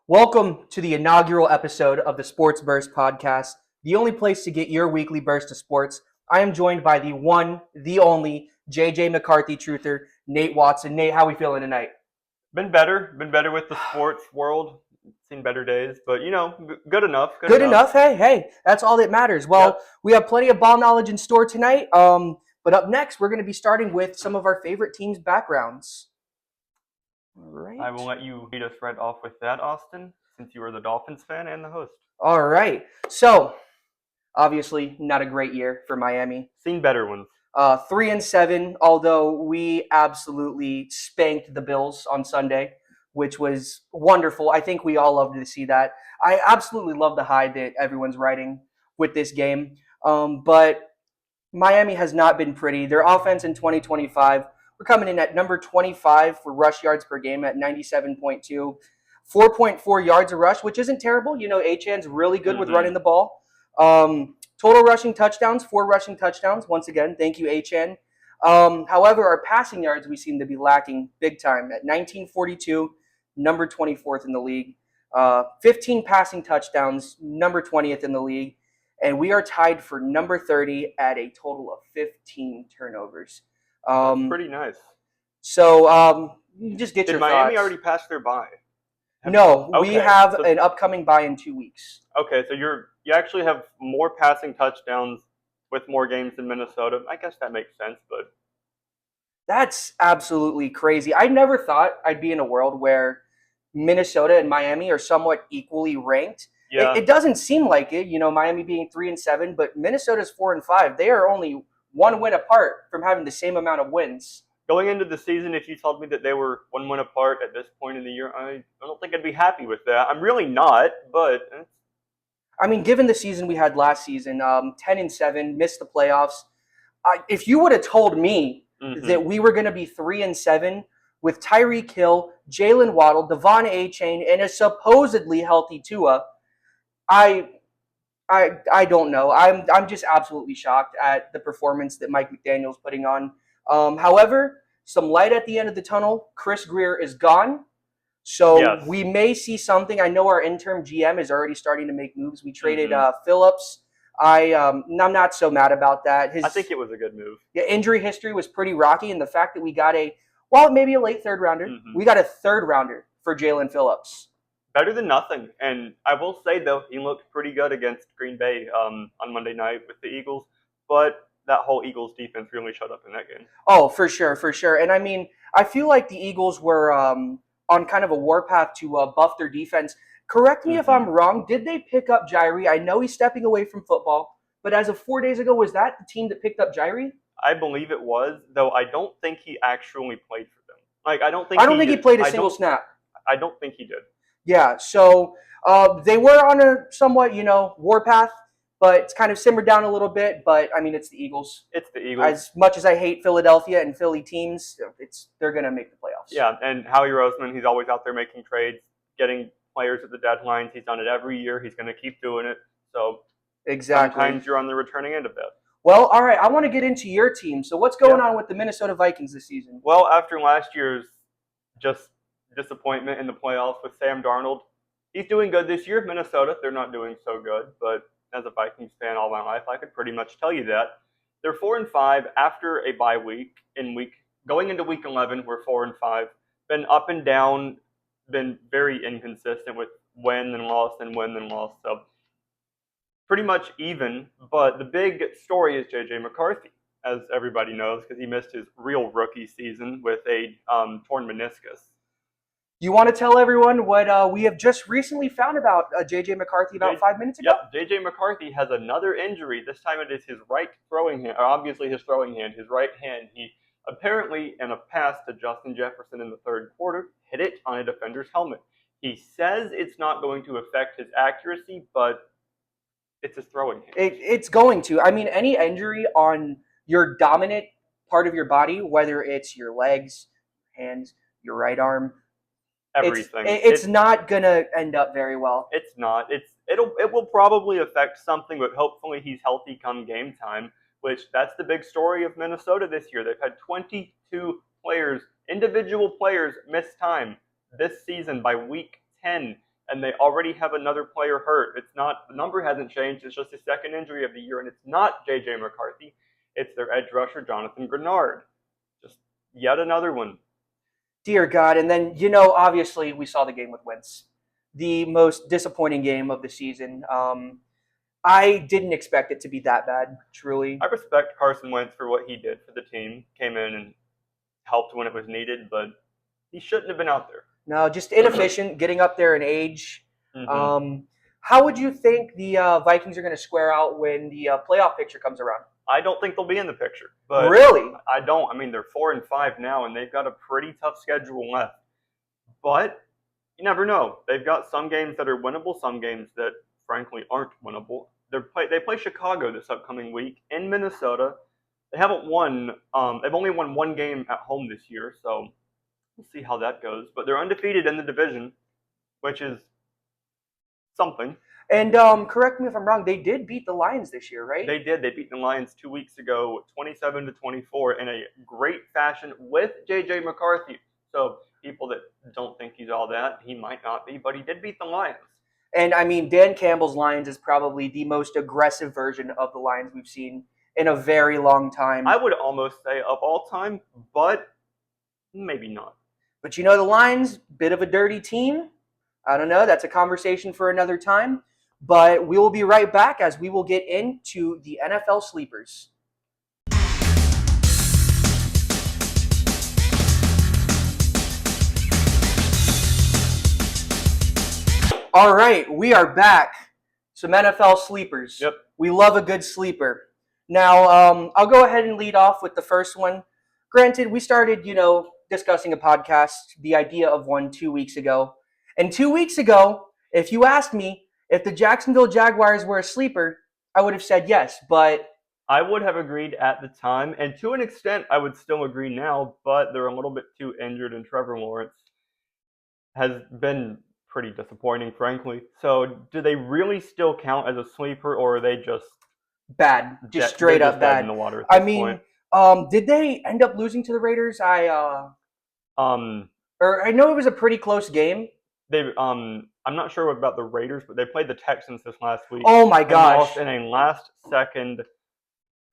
Welcome to the inaugural episode of the SportsBurst podcast, the only place to get your weekly burst of sports. I am joined by the one, the only JJ McCarthy truther, Nate Watson. Nate, how are we feeling tonight? Been better with the sports world. Seen better days, but good enough. Good enough. Hey, that's all that matters. Well, Yep. we have plenty of ball knowledge in store tonight. But up next, we're going to be starting with some of our favorite teams' backgrounds. All right. I will let you lead us right off with that, Austin, since you are the Dolphins fan and the host. All right. So, obviously, not a great year for Miami. Seen better ones. 3-7, although we absolutely spanked the Bills on Sunday, which was wonderful. I think we all loved to see that. I absolutely love the high that everyone's riding with this game. But Miami has not been pretty. Their offense in 2025, we're coming in at number 25 for rush yards per game at 97.2. 4.4 yards a rush, which isn't terrible. You know, Achan's really good with running the ball. Total rushing touchdowns, 4 rushing touchdowns. Once again, thank you, Achan. However, our passing yards we seem to be lacking big time at 1942, number 24th in the league. 15 passing touchdowns, number 20th in the league. And we are tied for number 30 at a total of 15 turnovers. That's pretty nice. So just get your Miami thoughts. already passed their bye? No, we Okay, have so- an upcoming bye in 2 weeks. Okay, so you actually have more passing touchdowns with more games than Minnesota. I guess that makes sense, but That's absolutely crazy. I never thought I'd be in a world where Minnesota and Miami are somewhat equally ranked. yeah. It doesn't seem like it, you know, Miami being 3-7, but Minnesota's 4-5. They are only one win apart from having the same amount of wins. Going into the season, if you told me that they were 1 win apart at this point in the year, I don't think I'd be happy with that. I'm really not, but I mean, given the season we had last season, 10-7, missed the playoffs. If you would have told me that we were going to be 3-7 with Tyreek Hill, Jalen Waddle, Devon Achane, and a supposedly healthy Tua, I don't know. I'm just absolutely shocked at the performance that Mike McDaniel's putting on. However, some light at the end of the tunnel. Chris Greer is gone. So Yes. we may see something. I know our interim GM is already starting to make moves. We traded Phillips. I'm not so mad about that. I think it was a good move. Yeah, injury history was pretty rocky, and the fact that we got maybe a late third rounder. We got a third rounder for Jalen Phillips. Better than nothing. And I will say, though, he looked pretty good against Green Bay on Monday night with the Eagles. But that whole Eagles defense really showed up in that game. Oh, for sure. And I mean, I feel like the Eagles were on kind of a warpath to buff their defense. Correct me if I'm wrong. Did they pick up Jairi? I know he's stepping away from football, but as of 4 days ago, was that the team that picked up Jairi? I believe it was, though I don't think he actually played for them. I don't think he played a single snap. I don't think he did. Yeah, so they were on a somewhat, warpath, but it's kind of simmered down a little bit. But, I mean, it's the Eagles. It's the Eagles. As much as I hate Philadelphia and Philly teams, they're going to make the playoffs. Yeah, and Howie Roseman, he's always out there making trades, getting players at the deadlines. He's done it every year. He's going to keep doing it. So exactly. Sometimes you're on the returning end of that. Well, all right, I want to get into your team. So what's going on with the Minnesota Vikings this season? Well, after last year's just disappointment in the playoffs with Sam Darnold, he's doing good this year. Minnesota, they're not doing so good, but as a Vikings fan all my life, I could pretty much tell you that. They're 4-5 after a bye week. Going into week 11, we're 4-5. Been up and down, been very inconsistent with win and loss and win and loss. So pretty much even. But the big story is J.J. McCarthy, as everybody knows, because he missed his real rookie season with a torn meniscus. You want to tell everyone what we have just recently found about J.J. McCarthy about 5 minutes ago? Yep, J.J. McCarthy has another injury. This time it is his right throwing hand, or obviously his throwing hand, his right hand. He apparently, in a pass to Justin Jefferson in the third quarter, hit it on a defender's helmet. He says it's not going to affect his accuracy, but it's his throwing hand. It's going to. I mean, any injury on your dominant part of your body, whether it's your legs, hands, your right arm, everything. It's not gonna end up very well. It's not. It will probably affect something, but hopefully he's healthy come game time. Which that's the big story of Minnesota this year. They've had 22 players, individual players, miss time this season by week 10. and they already have another player hurt. It's not, the number hasn't changed. It's just the second injury of the year, and it's not J.J. McCarthy. It's their edge rusher, Jonathan Grenard. Just yet another one. Dear God. And then, obviously we saw the game with Wentz. The most disappointing game of the season. I didn't expect it to be that bad, truly. I respect Carson Wentz for what he did for the team. Came in and helped when it was needed, but he shouldn't have been out there. No, just inefficient, getting up there in age. Mm-hmm. How would you think the Vikings are going to square out when the playoff picture comes around? I don't think they'll be in the picture. But really? I don't. I mean, they're 4-5 now, and they've got a pretty tough schedule left. But you never know. They've got some games that are winnable, some games that, frankly, aren't winnable. They play Chicago this upcoming week in Minnesota. They haven't won. They've only won one game at home this year, so we'll see how that goes. But they're undefeated in the division, which is something. And correct me if I'm wrong, they did beat the Lions this year, right? They did. They beat the Lions 2 weeks ago, 27-24, in a great fashion with J.J. McCarthy. So people that don't think he's all that, he might not be, but he did beat the Lions. And, I mean, Dan Campbell's Lions is probably the most aggressive version of the Lions we've seen in a very long time. I would almost say of all time, but maybe not. But the Lions, bit of a dirty team. I don't know. That's a conversation for another time. But we will be right back as we will get into the NFL sleepers. All right, we are back. Some NFL sleepers. Yep. We love a good sleeper. Now, I'll go ahead and lead off with the first one. Granted, we started, discussing a podcast, the idea of one 2 weeks ago. And 2 weeks ago, if you asked me if the Jacksonville Jaguars were a sleeper, I would have said yes, but I would have agreed at the time, and to an extent, I would still agree now, but they're a little bit too injured, and Trevor Lawrence has been pretty disappointing, frankly. So do they really still count as a sleeper, or are they just bad, just straight up bad in the water at this point? Did they end up losing to the Raiders? I know it was a pretty close game. I'm not sure about the Raiders, but they played the Texans this last week. Oh my gosh! Lost in a last-second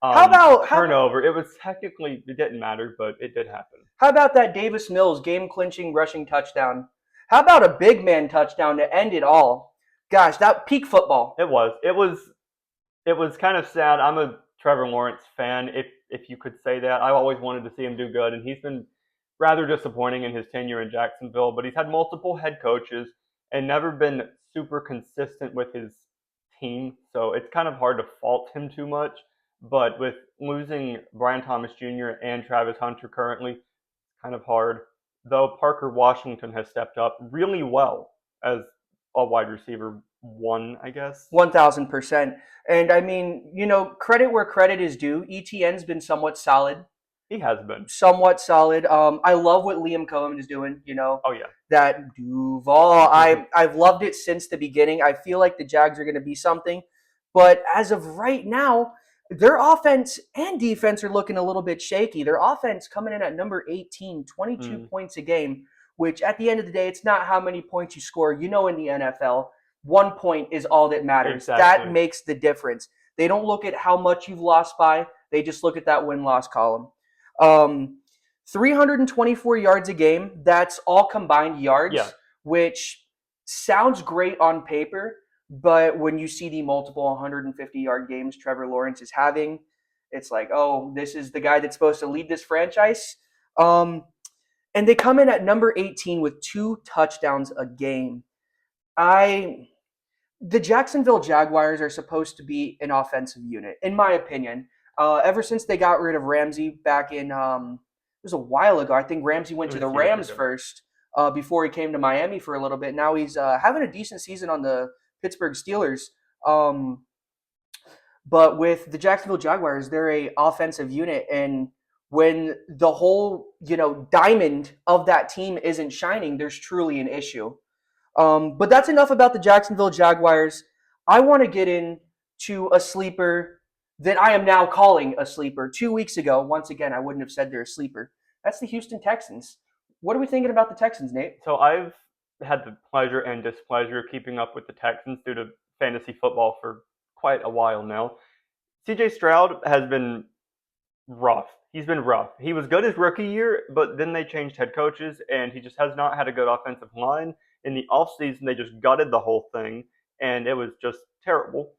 turnover. It was technically, it didn't matter, but it did happen. How about that Davis Mills game-clinching rushing touchdown? How about a big man touchdown to end it all? Gosh, that peak football. It was kind of sad. I'm a Trevor Lawrence fan, if you could say that. I always wanted to see him do good, and he's been rather disappointing in his tenure in Jacksonville, but he's had multiple head coaches and never been super consistent with his team, so it's kind of hard to fault him too much. But with losing Brian Thomas Jr. and Travis Hunter currently, it's kind of hard. Though Parker Washington has stepped up really well as a wide receiver one, I guess. 1,000%. And I mean, credit where credit is due. ETN's been somewhat solid. He has been. Somewhat solid. I love what Liam Cohen is doing, Oh, yeah. That Duval. I've loved it since the beginning. I feel like the Jags are going to be something. But as of right now, their offense and defense are looking a little bit shaky. Their offense coming in at number 18, 22 points a game, which at the end of the day, it's not how many points you score. In the NFL, 1 point is all that matters. Exactly. That makes the difference. They don't look at how much you've lost by. They just look at that win-loss column. 324 yards a game. That's all combined yards, which sounds great on paper. But when you see the multiple 150-yard games Trevor Lawrence is having, it's like, oh, this is the guy that's supposed to lead this franchise. And they come in at number 18 with 2 touchdowns a game. The Jacksonville Jaguars are supposed to be an offensive unit, in my opinion. Ever since they got rid of Ramsey back in, it was a while ago. I think Ramsey went to the Rams first before he came to Miami for a little bit. Now he's having a decent season on the Pittsburgh Steelers. But with the Jacksonville Jaguars, they're a offensive unit. And when the whole, diamond of that team isn't shining, there's truly an issue. But that's enough about the Jacksonville Jaguars. I want to get into a sleeper that I am now calling a sleeper. 2 weeks ago, once again, I wouldn't have said they're a sleeper. That's the Houston Texans. What are we thinking about the Texans, Nate? So I've had the pleasure and displeasure of keeping up with the Texans due to fantasy football for quite a while now. CJ Stroud has been rough. He's been rough. He was good his rookie year, but then they changed head coaches, and he just has not had a good offensive line. In the offseason, they just gutted the whole thing, and it was just terrible.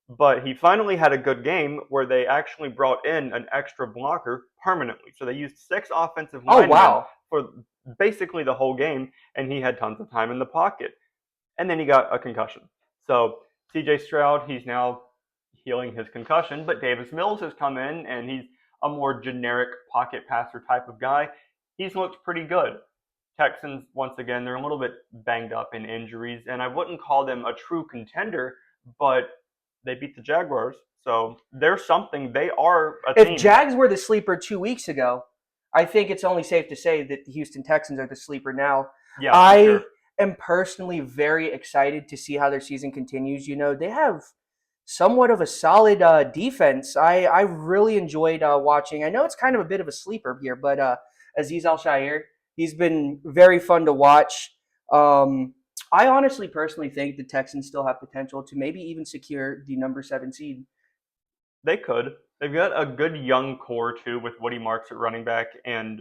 But he finally had a good game where they actually brought in an extra blocker permanently. So they used 6 offensive Oh linemen wow. for basically the whole game, and he had tons of time in the pocket. And then he got a concussion. So CJ Stroud, he's now healing his concussion, but Davis Mills has come in, and he's a more generic pocket passer type of guy. He's looked pretty good. Texans, once again, they're a little bit banged up in injuries, and I wouldn't call them a true contender, but they beat the Jaguars, so they're something. They are a If team. Jags were the sleeper 2 weeks ago, I think it's only safe to say that the Houston Texans are the sleeper now. Yeah, for I sure. am personally very excited to see how their season continues. They have somewhat of a solid defense. I really enjoyed watching. I know it's kind of a bit of a sleeper here, but Aziz Al Shair, he's been very fun to watch. Um, I honestly, personally think the Texans still have potential to maybe even secure the number 7 seed. They could. They've got a good young core too, with Woody Marks at running back and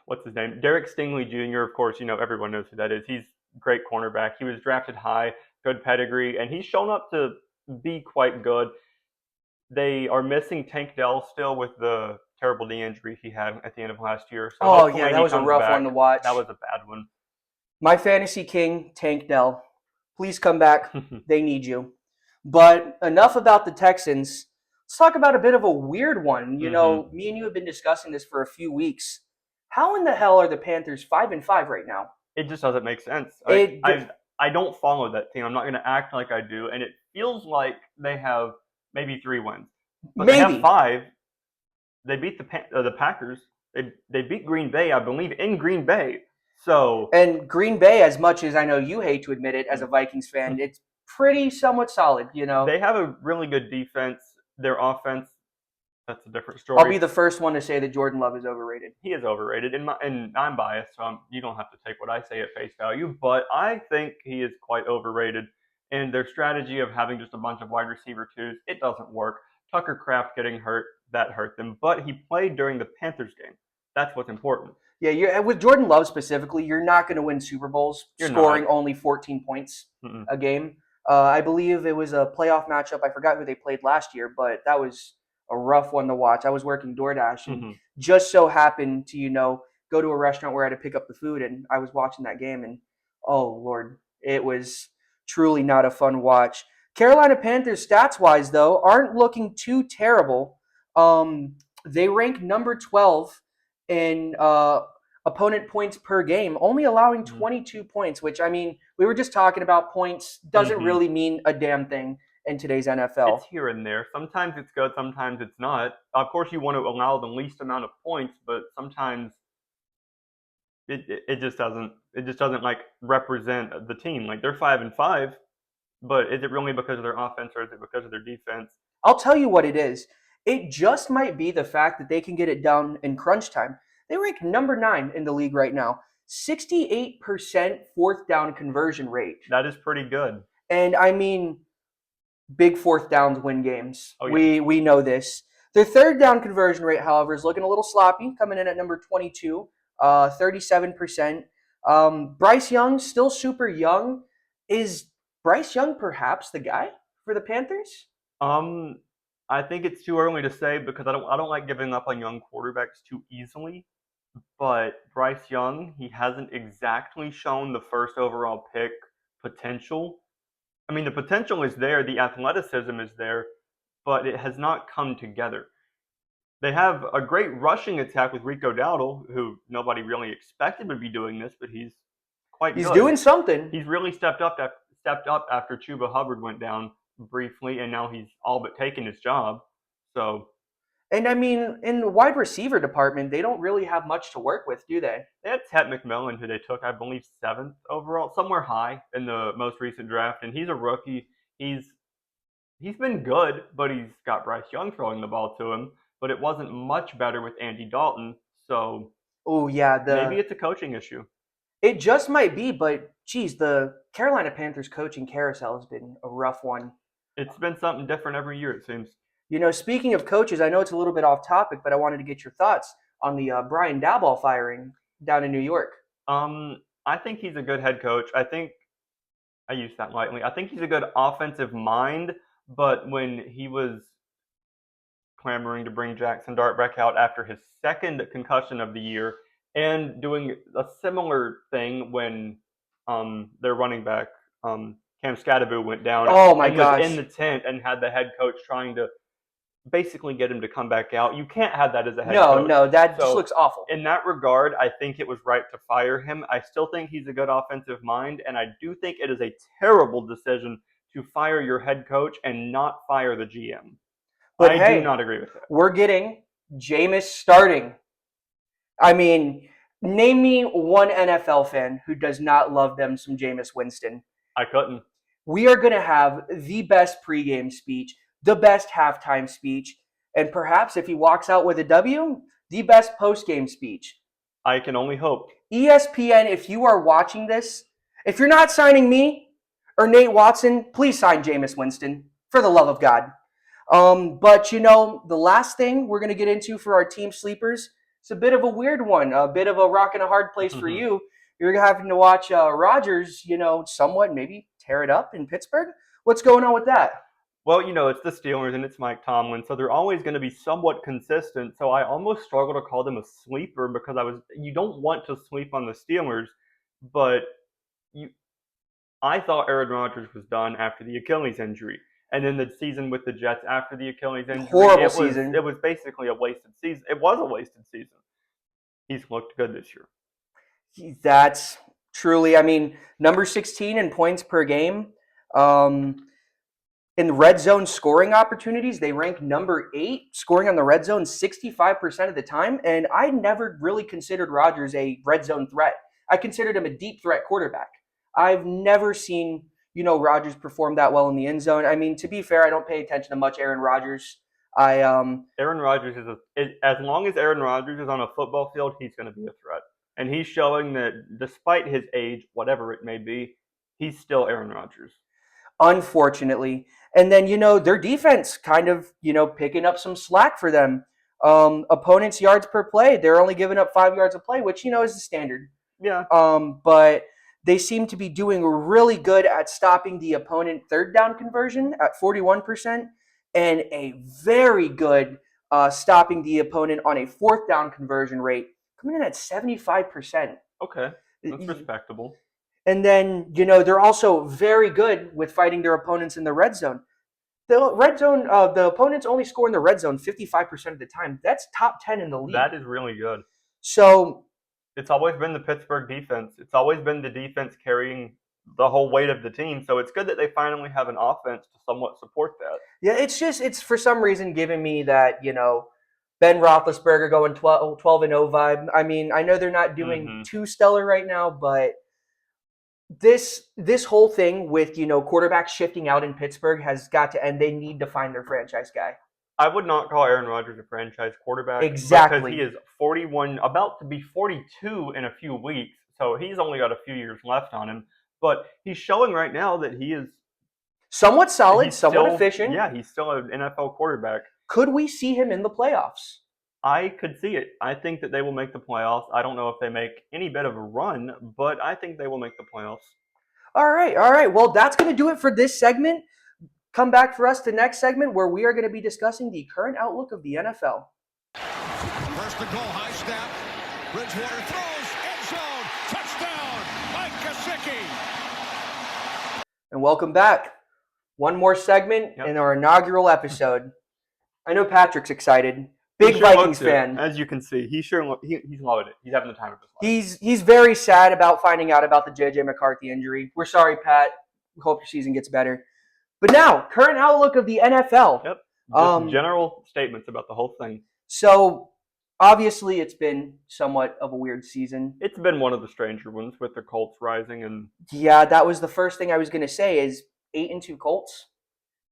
what's his name? Derek Stingley Jr. Of course, everyone knows who that is. He's a great cornerback. He was drafted high, good pedigree, and he's shown up to be quite good. They are missing Tank Dell still with the terrible knee injury he had at the end of last year. So Oh yeah, hopefully that he was a comes rough one back. to watch. That was a bad one. My fantasy king, Tank Dell. Please come back. They need you. But enough about the Texans. Let's talk about a bit of a weird one. Me and you have been discussing this for a few weeks. How in the hell are the Panthers 5-5 right now? It just doesn't make sense. It I don't follow that team. I'm not going to act like I do, and it feels like they have maybe 3 wins, but they have maybe. 5. They beat the Packers. They beat Green Bay, I believe, in Green Bay. So And Green Bay, as much as I know you hate to admit it as a Vikings fan, it's pretty somewhat solid. they have a really good defense. Their offense, that's a different I'll story. be the first one to say that Jordan Love is overrated. He is overrated, and I'm biased, so you don't have to take what I say at face value. But I think he is quite overrated. And their strategy of having just a bunch of wide receiver twos, it doesn't work. Tucker Kraft getting hurt, that hurt them. But he played during the Panthers game. That's what's important. Yeah, with Jordan Love specifically, you're not going to win Super Bowls You're scoring not. only 14 points Mm-mm. a game. I believe it was a playoff matchup. I forgot who they played last year, but that was a rough one to watch. I was working DoorDash and Mm-hmm. just so happened to go to a restaurant where I had to pick up the food, and I was watching that game, and oh Lord, it was truly not a fun watch. Carolina Panthers stats wise though aren't looking too terrible. They rank number 12 in opponent points per game, only allowing Mm-hmm. 22 points, which I mean, we were just talking about points doesn't Mm-hmm. really mean a damn thing in today's NFL. It's here and there. Sometimes it's good, sometimes it's not. Of course, you want to allow the least amount of points, but sometimes it just doesn't like represent the team. Like they're 5-5, but is it really because of their offense or is it because of their defense? I'll tell you what it is. It just might be the fact that they can get it done in crunch time. They rank number 9 in the league right now. 68% fourth down conversion rate. That is pretty good. And I mean, big fourth downs win games. Oh yeah. We know this. Their third down conversion rate, however, is looking a little sloppy, coming in at number 22, 37%. Bryce Young, still super young. Is Bryce Young perhaps the guy for the Panthers? Um, I think it's too early to say because I don't like giving up on young quarterbacks too easily. But Bryce Young, he hasn't exactly shown the first overall pick potential. I mean, the potential is there, the athleticism is there, but it has not come together. They have a great rushing attack with Rico Dowdle, who nobody really expected would be doing this, but he's quite He's good. doing something. He's really stepped up after Chuba Hubbard went down briefly, and now he's all but taken his job. So And I mean, in the wide receiver department, they don't really have much to work with, do they? they had Ted McMillan, who they took, I believe, 7th overall, somewhere high in the most recent draft, and he's a rookie. He's been good, but he's got Bryce Young throwing the ball to him. But it wasn't much better with Andy Dalton, so Oh yeah, maybe the it's a coaching issue. It just might be, but geez, the Carolina Panthers coaching carousel has been a rough one. It's been something different every year, it seems. Speaking of coaches, I know it's a little bit off topic, but I wanted to get your thoughts on the Brian Daboll firing down in New York. I think he's a good head coach. I use that lightly. I think he's a good offensive mind, but when he was clamoring to bring Jackson Dart back out after his second concussion of the year, and doing a similar thing when their running back Cam Scadaboo went down Oh my and was in gosh. the tent and had the head coach trying to basically get him to come back out. You can't have that as a head No, coach. no, that just So looks awful. in that regard, I think it was right to fire him. I still think he's a good offensive mind, and I do think it is a terrible decision to fire your head coach and not fire the GM. But I do hey, not agree with that. we're getting Jameis starting. I mean, name me one NFL fan who does not love them some Jameis Winston. I couldn't. We are going to have the best pregame speech, the best halftime speech, and perhaps if he walks out with a W, the best postgame speech. I can only hope. ESPN, if you are watching this, if you're not signing me or Nate Watson, please sign Jameis Winston, for the love of God. But the last thing we're going to get into for our team sleepers, it's a bit of a weird one, a bit of a rock and a hard place for you. You're having to watch Rodgers, somewhat maybe tear it up in Pittsburgh. What's going on with that? Well, it's the Steelers and it's Mike Tomlin, so they're always going to be somewhat consistent. So I almost struggle to call them a sleeper because you don't want to sleep on the Steelers, but I thought Aaron Rodgers was done after the Achilles injury. And then the season with the Jets after the Achilles injury, Horrible season. It was basically a wasted season. It was a wasted season. He's looked good this year. That's truly, number 16 in points per game. In red zone scoring opportunities, they rank number 8, scoring on the red zone 65% of the time. And I never really considered Rodgers a red zone threat. I considered him a deep threat quarterback. I've never seen, Rodgers perform that well in the end zone. To be fair, I don't pay attention to much Aaron Rodgers. Aaron Rodgers as long as Aaron Rodgers is on a football field, he's going to be a threat. And he's showing that despite his age, whatever it may be, he's still Aaron Rodgers. Unfortunately. And then, their defense kind of, picking up some slack for them. Opponents' yards per play, they're only giving up 5 yards a play, which, is the standard. Yeah. But they seem to be doing really good at stopping the opponent third down conversion at 41% and a very good stopping the opponent on a fourth down conversion rate coming in at 75%. Okay, that's respectable. And then, they're also very good with fighting their opponents in the red zone. The red zone, the opponents only score in the red zone 55% of the time. That's top 10 in the league. That is really good. So it's always been the Pittsburgh defense. It's always been the defense carrying the whole weight of the team. So it's good that they finally have an offense to somewhat support that. Yeah, it's for some reason giving me that, Ben Roethlisberger going 12-0 vibe. I know they're not doing too stellar right now, but this whole thing with, quarterbacks shifting out in Pittsburgh has got to end. They need to find their franchise guy. I would not call Aaron Rodgers a franchise quarterback. Exactly. Because he is 41, about to be 42 in a few weeks. So he's only got a few years left on him. But he's showing right now that he is somewhat solid, somewhat efficient. Yeah, he's still an NFL quarterback. Could we see him in the playoffs? I could see it. I think that they will make the playoffs. I don't know if they make any bit of a run, but I think they will make the playoffs. All right. Well, that's going to do it for this segment. Come back for us to next segment where we are going to be discussing the current outlook of the NFL. First and goal, high snap. Bridgewater throws, end zone, touchdown, Mike Gesicki. And welcome back. One more segment in our inaugural episode. I know Patrick's excited. Big Vikings fan. As you can see, he's loving it. He's having the time of his life. He's very sad about finding out about the J.J. McCarthy injury. We're sorry, Pat. Hope your season gets better. But now, current outlook of the NFL. Yep. Just general statements about the whole thing. So, obviously, it's been somewhat of a weird season. It's been one of the stranger ones with the Colts rising and. Yeah, that was the first thing I was going to say. Is 8-2 Colts.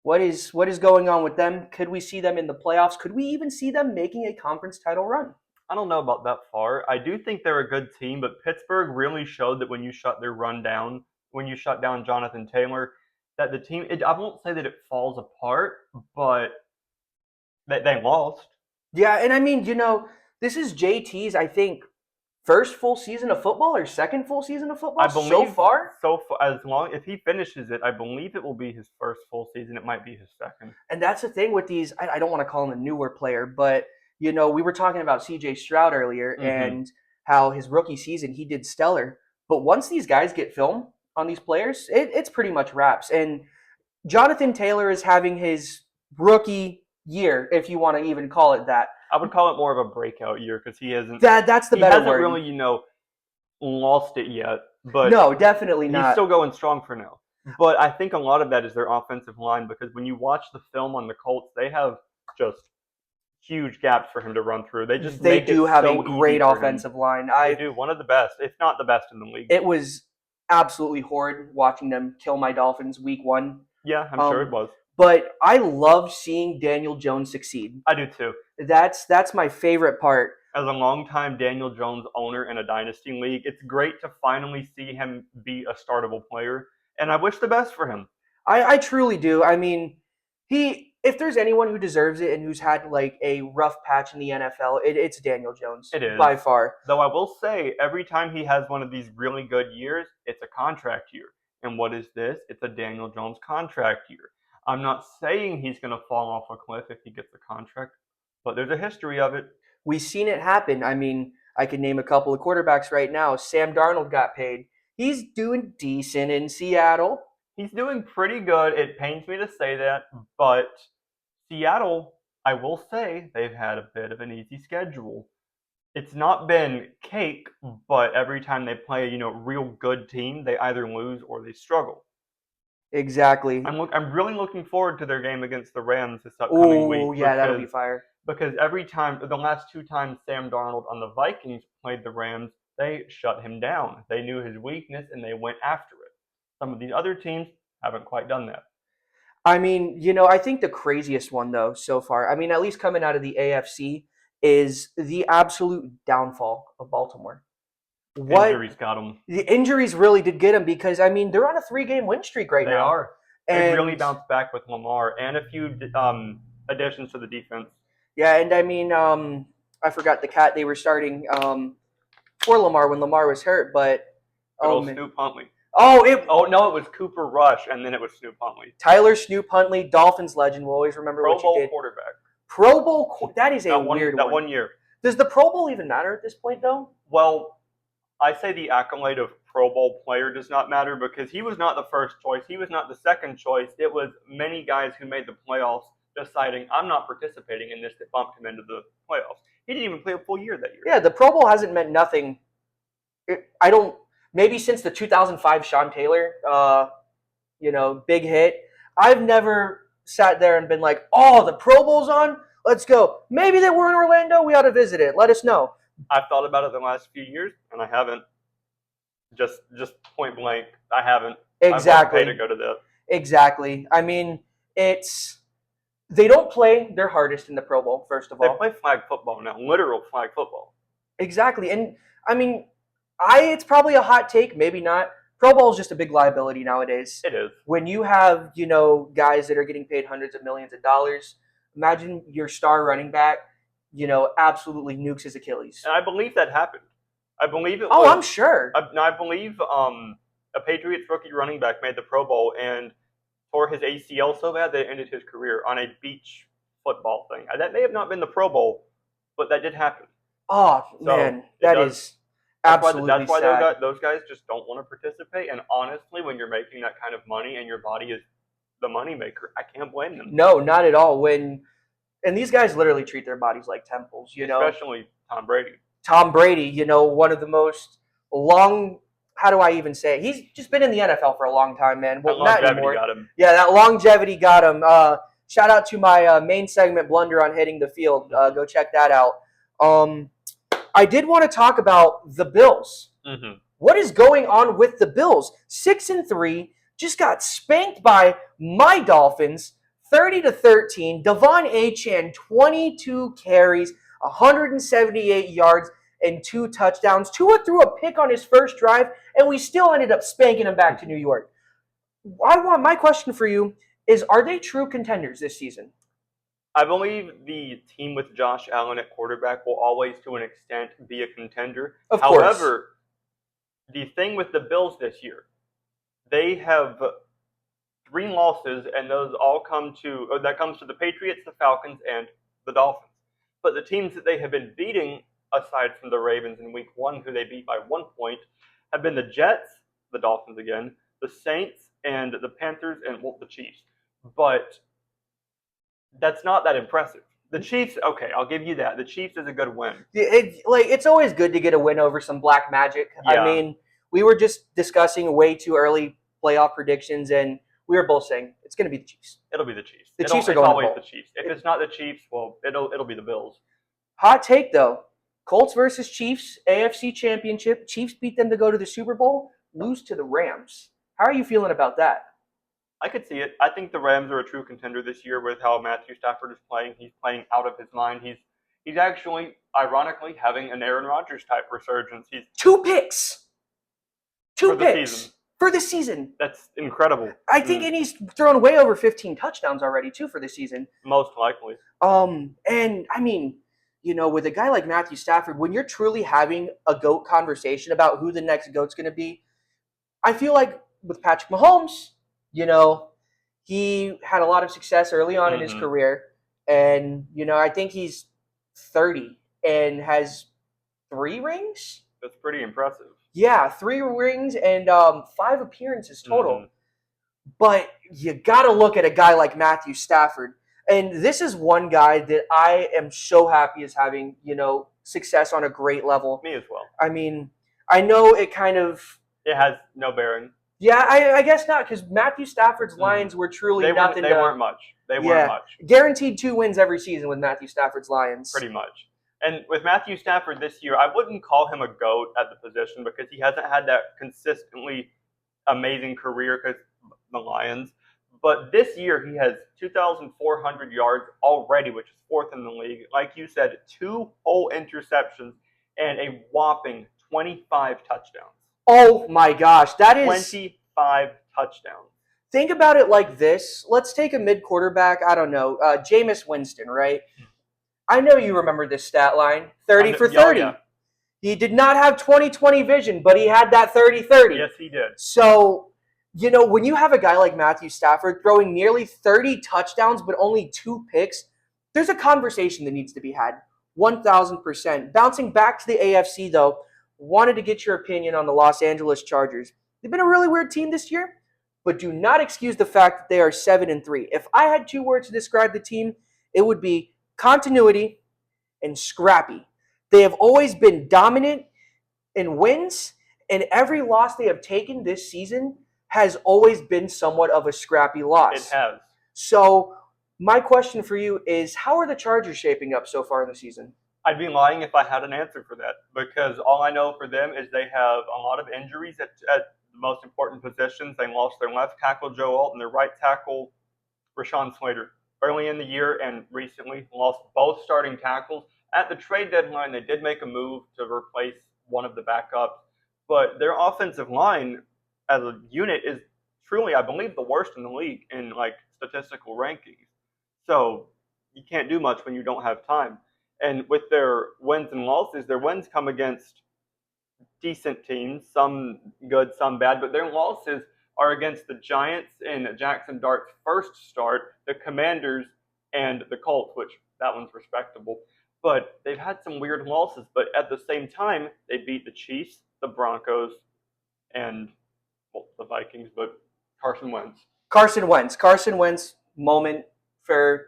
What is going on with them? Could we see them in the playoffs? Could we even see them making a conference title run? I don't know about that far. I do think they're a good team, but Pittsburgh really showed that when you shut their run down, when you shut down Jonathan Taylor, that the team, I won't say that it falls apart, but they lost. Yeah, and I mean, this is JT's, I think, first full season of football or second full season of I football so believe far. so far, as long if he finishes it, I believe it will be his first full season. It might be his second. And that's the thing with these. I don't want to call him a newer player, but we were talking about CJ Stroud earlier and how his rookie season he did stellar. But once these guys get film on these players, it's pretty much wraps. And Jonathan Taylor is having his rookie year, if you want to even call it that. I would call it more of a breakout year because he hasn't. That's the he better hasn't word. really, lost it yet. But no, definitely not. He's still going strong for now. But I think a lot of that is their offensive line because when you watch the film on the Colts, they have just huge gaps for him to run through. They do have a great offensive line. They do, one of the best, if not the best in the league. It was absolutely horrid watching them kill my Dolphins week 1. Yeah, I'm sure it was. But I love seeing Daniel Jones succeed. I do too. That's my favorite part. As a longtime Daniel Jones owner in a dynasty league, it's great to finally see him be a startable player, and I wish the best for him. I truly do. I mean, if there's anyone who deserves it and who's had like a rough patch in the NFL, it's Daniel Jones. It is. By far. Though I will say, every time he has one of these really good years, it's a contract year. And what is this? It's a Daniel Jones contract year. I'm not saying he's going to fall off a cliff if he gets a contract, but there's a history of it. We've seen it happen. I mean, I can name a couple of quarterbacks right now. Sam Darnold got paid. He's doing decent in Seattle. He's doing pretty good. It pains me to say that, but Seattle, I will say, they've had a bit of an easy schedule. It's not been cake, but every time they play a real good team, they either lose or they struggle. Exactly. I'm really looking forward to their game against the Rams this upcoming week. Oh, yeah, that'll be fire. Because every time, the last 2 times Sam Darnold on the Vikings played the Rams, they shut him down. They knew his weakness and they went after it. Some of these other teams haven't quite done that. I mean, I think the craziest one, though, so far, I mean, at least coming out of the AFC, is the absolute downfall of Baltimore. Injuries got them. The injuries really did get them because, I mean, they're on a 3-game win streak right now. They are. They really bounced back with Lamar and a few additions to the defense. Yeah, and I mean, I forgot the cat they were starting for Lamar when Lamar was hurt, but Snoop Huntley. It was Cooper Rush, and then it was Snoop Huntley. Tyler Snoop Huntley, Dolphins legend. We'll always remember Pro what you did. Bowl quarterback. Pro Bowl. That is a weird one. That 1 year. Does the Pro Bowl even matter at this point, though? Well, I say the accolade of Pro Bowl player does not matter because he was not the first choice. He was not the second choice. It was many guys who made the playoffs deciding, I'm not participating in this, that bumped him into the playoffs. He didn't even play a full year that year. Yeah, the Pro Bowl hasn't meant nothing. Maybe since the 2005 Sean Taylor, big hit. I've never sat there and been like, oh, the Pro Bowl's on? Let's go. Maybe they were in Orlando. We ought to visit it. Let us know. I've thought about it the last few years, and I haven't. Just point blank, I haven't. Exactly. I wouldn't pay to go to that. Exactly. I mean, they don't play their hardest in the Pro Bowl, first of all. They play flag football now, literal flag football. Exactly. And, I mean, it's probably a hot take, maybe not. Pro Bowl is just a big liability nowadays. It is. When you have, guys that are getting paid hundreds of millions of dollars, imagine your star running back, absolutely nukes his Achilles. And I believe that happened. I believe it was. Oh, I'm sure. I believe a Patriots rookie running back made the Pro Bowl and tore his ACL so bad that it ended his career on a beach football thing. That may have not been the Pro Bowl, but that did happen. Oh, so man, that is absolutely That's why sad. those guys just don't want to participate. And honestly, when you're making that kind of money and your body is the moneymaker, I can't blame them. No, not at all. And these guys literally treat their bodies like temples, Especially Tom Brady. Tom Brady, one of the most how do I even say it? He's just been in the NFL for a long time, man. Well, not anymore. Got him. Yeah, that longevity got him. Shout out to my main segment, Blunder on Hitting the Field. Go check that out. I did want to talk about the Bills. Mm-hmm. What is going on with the Bills? 6-3, just got spanked by my Dolphins, 30-13. Devon Achane, 22 carries, 178 yards and 2 touchdowns. Tua threw a pick on his first drive, and we still ended up spanking him back to New York. My question for you is, are they true contenders this season? I believe the team with Josh Allen at quarterback will always, to an extent, be a contender. Of course. However, the thing with the Bills this year, they have 3 losses, and those all comes to the Patriots, the Falcons, and the Dolphins. But the teams that they have been beating, aside from the Ravens in Week 1, who they beat by 1 point, have been the Jets, the Dolphins again, the Saints, and the Panthers, and the Chiefs. But that's not that impressive. The Chiefs, okay, I'll give you that. The Chiefs is a good win. It's always good to get a win over some black magic. Yeah. I mean, we were just discussing way too early playoff predictions, and we were both saying it's going to be the Chiefs. It'll be the Chiefs. The Chiefs are going to always bowl. the Chiefs. If it's not the Chiefs, well, it'll be the Bills. Hot take, though. Colts versus Chiefs, AFC Championship. Chiefs beat them to go to the Super Bowl, lose to the Rams. How are you feeling about that? I could see it. I think the Rams are a true contender this year with how Matthew Stafford is playing. He's playing out of his mind. He's actually, ironically, having an Aaron Rodgers type resurgence. He's 2 picks. 2 for the picks season. for the season. That's incredible. I think, and he's thrown way over 15 touchdowns already too for the season. Most likely. And I mean, you know, with a guy like Matthew Stafford, when you're truly having a GOAT conversation about who the next GOAT's going to be, I feel like with Patrick Mahomes, you know, he had a lot of success early on in his career. And, you know, I think he's 30 and has 3 rings. That's pretty impressive. Yeah, 3 rings and 5 appearances total. But you got to look at a guy like Matthew Stafford. And this is one guy that I am so happy is having, you know, success on a great level. Me as well. I mean, I know it kind of... It has no bearing. Yeah, I guess not, because Matthew Stafford's Lions were truly nothing. They weren't much. They weren't much. Guaranteed 2 wins every season with Matthew Stafford's Lions. Pretty much. And with Matthew Stafford this year, I wouldn't call him a GOAT at the position because he hasn't had that consistently amazing career because the Lions. But this year, he has 2,400 yards already, which is 4th in the league. Like you said, 2 whole interceptions and a whopping 25 touchdowns. Oh my gosh, that is 25 touchdowns. Think about it like this. Let's take a mid quarterback. I don't know, Jameis Winston, right? I know you remember this stat line: 30 for 30. Yeah. He did not have 20/20 vision, but he had that 30/30. Yes, he did. So, you know, when you have a guy like Matthew Stafford throwing nearly 30 touchdowns but only 2 picks, there's a conversation that needs to be had. 1,000%. Bouncing back to the AFC, though, wanted to get your opinion on the Los Angeles Chargers. They've been a really weird team this year, but do not excuse the fact that they are 7-3. If I had 2 words to describe the team, it would be continuity and scrappy. They have always been dominant in wins, and every loss they have taken this season has always been somewhat of a scrappy loss. It has. So my question for you is, how are the Chargers shaping up so far in the season? I'd be lying if I had an answer for that, because all I know for them is they have a lot of injuries at the most important positions. They lost their left tackle, Joe Alt, and their right tackle, Rashawn Slater, early in the year, and recently lost both starting tackles. At the trade deadline, they did make a move to replace one of the backups, but their offensive line as a unit is truly, I believe, the worst in the league in like statistical rankings. So you can't do much when you don't have time. And with their wins and losses, their wins come against decent teams, some good, some bad, but their losses are against the Giants in Jackson Dart's first start, the Commanders, and the Colts, which that one's respectable. But they've had some weird losses, but at the same time, they beat the Chiefs, the Broncos, and the Vikings, but Carson Wentz. Carson Wentz moment for...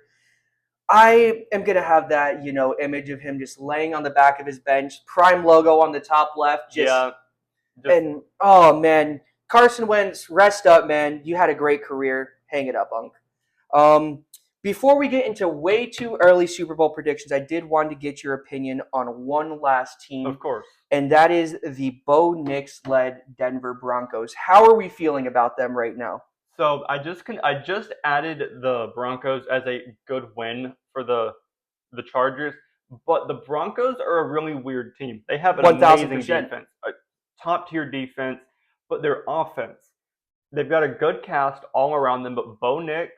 I am going to have that, you know, image of him just laying on the back of his bench, Prime logo on the top left. And, oh, man, Carson Wentz, rest up, man. You had a great career. Hang it up, Unc. Before we get into way too early Super Bowl predictions, I did want to get your opinion on one last team. Of course. And that is the Bo Nix-led Denver Broncos. How are we feeling about them right now? So I just added the Broncos as a good win for the Chargers, But the Broncos are a really weird team. They have an amazing 1000%. defense, a top-tier defense, but their offense, they've got a good cast all around them, but Bo Nix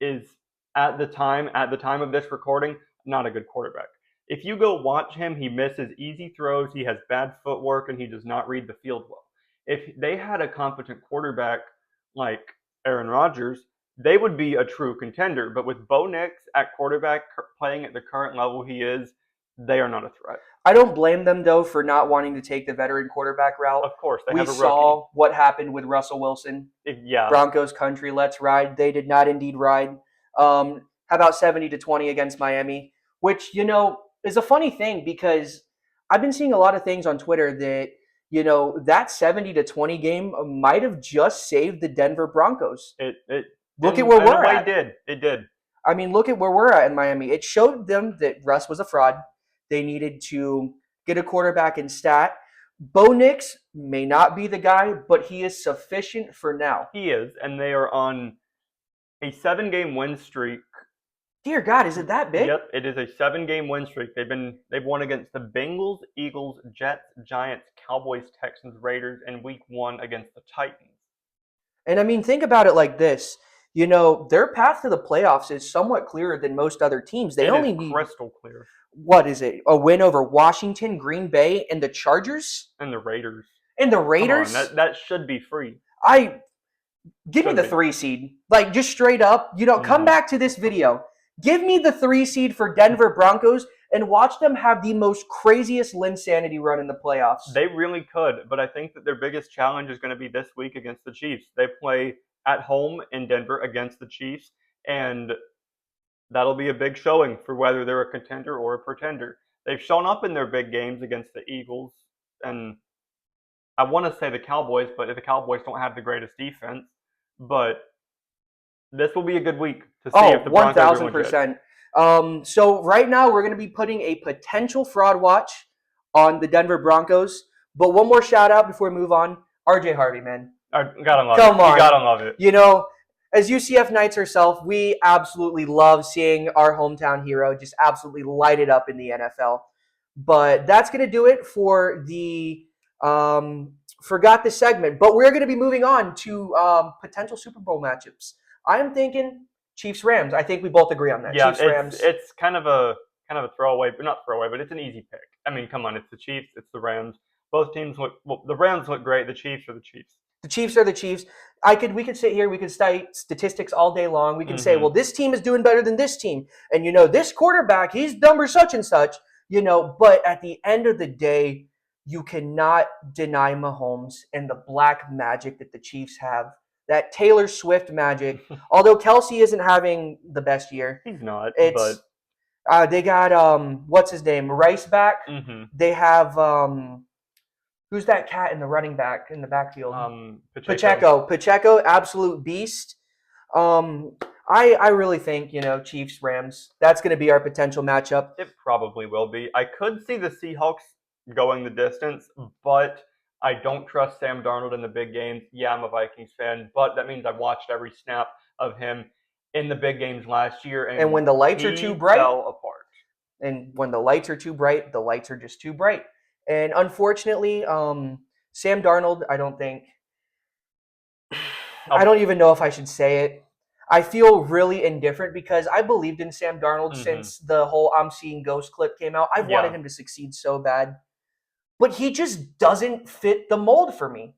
is at the time of this recording, not a good quarterback. If you go watch him, he misses easy throws, he has bad footwork, and he does not read the field well. If they had a competent quarterback like Aaron Rodgers, they would be a true contender. But with Bo Nix at quarterback playing at the current level he is, they are not a threat. I don't blame them, though, for not wanting to take the veteran quarterback route. Of course, they We have a rookie. saw what happened with Russell Wilson. Yeah. Broncos country, let's ride. They did not indeed ride. How about 70-20 against Miami? Which, is a funny thing because I've been seeing a lot of things on Twitter that, that 70-20 game might have just saved the Denver Broncos. Look at where we're at. It did. I mean, look at where we're at in Miami. It showed them that Russ was a fraud. They needed to get a quarterback in stat. Bo Nix may not be the guy, but he is sufficient for now. He is, and they are on a 7-game win streak. Dear God, is it that big? Yep, it is a 7-game win streak. They've won against the Bengals, Eagles, Jets, Giants, Cowboys, Texans, Raiders, and Week 1 against the Titans. And I mean, think about it like this. Their path to the playoffs is somewhat clearer than most other teams. They only need crystal clear. What is it? A win over Washington, Green Bay, and the Chargers? And the Raiders. And the Raiders? Come on, that should be free. Give me the 3 seed. Like, just straight up, come back to this video. Give me the 3 seed for Denver Broncos and watch them have the most craziest Linsanity run in the playoffs. They really could, but I think that their biggest challenge is going to be this week against the Chiefs. They play at home in Denver against the Chiefs, and that'll be a big showing for whether they're a contender or a pretender. They've shown up in their big games against the Eagles, and I want to say the Cowboys, but the Cowboys don't have the greatest defense. But this will be a good week to see if the Broncos are doing good. 1000%. So right now we're going to be putting a potential fraud watch on the Denver Broncos. But one more shout out before we move on. RJ Harvey, man. I gotta love Come it. on. You gotta love it. As UCF Knights herself, we absolutely love seeing our hometown hero just absolutely light it up in the NFL. But that's going to do it for the Forgot This segment. But we're going to be moving on to potential Super Bowl matchups. I'm thinking Chiefs-Rams. I think we both agree on that. Yeah, Chiefs-Rams. it's kind of a throwaway, but not throwaway, but it's an easy pick. I mean, come on, it's the Chiefs, it's the Rams. Both teams the Rams look great. The Chiefs are the Chiefs. The Chiefs are the Chiefs. We could sit here, we could cite statistics all day long. We can say, well, this team is doing better than this team. And, this quarterback, he's number such and such, But at the end of the day, you cannot deny Mahomes and the black magic that the Chiefs have. That Taylor Swift magic. Although Kelsey isn't having the best year. He's not, but they got, what's his name, Rice back. Mm-hmm. They have... who's that cat in the running back in the backfield? Pacheco, absolute beast. I really think, Chiefs, Rams, that's going to be our potential matchup. It probably will be. I could see the Seahawks going the distance, but I don't trust Sam Darnold in the big games. Yeah, I'm a Vikings fan, but that means I've watched every snap of him in the big games last year. And when the lights are too bright, fell apart. And when the lights are too bright, the lights are just too bright. And unfortunately, Sam Darnold, I don't even know if I should say it. I feel really indifferent because I believed in Sam Darnold since the whole I'm Seeing Ghosts clip came out. I've wanted him to succeed so bad. But he just doesn't fit the mold for me.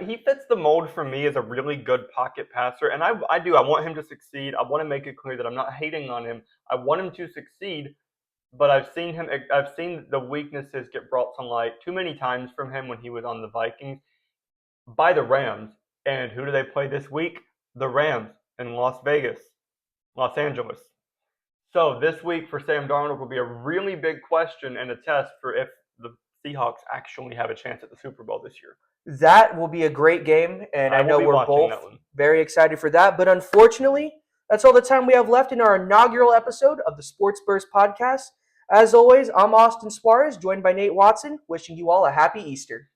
He fits the mold for me as a really good pocket passer, and I do. I want him to succeed. I want to make it clear that I'm not hating on him. I want him to succeed. But I've seen the weaknesses get brought to light too many times from him when he was on the Vikings by the Rams. And who do they play this week? The Rams in Los Angeles. So this week for Sam Darnold will be a really big question and a test for if the Seahawks actually have a chance at the Super Bowl this year. That will be a great game, and I know we're both very excited for that. But unfortunately, that's all the time we have left in our inaugural episode of the SportsBurst podcast. As always, I'm Austin Suarez, joined by Nate Watson, wishing you all a happy Easter.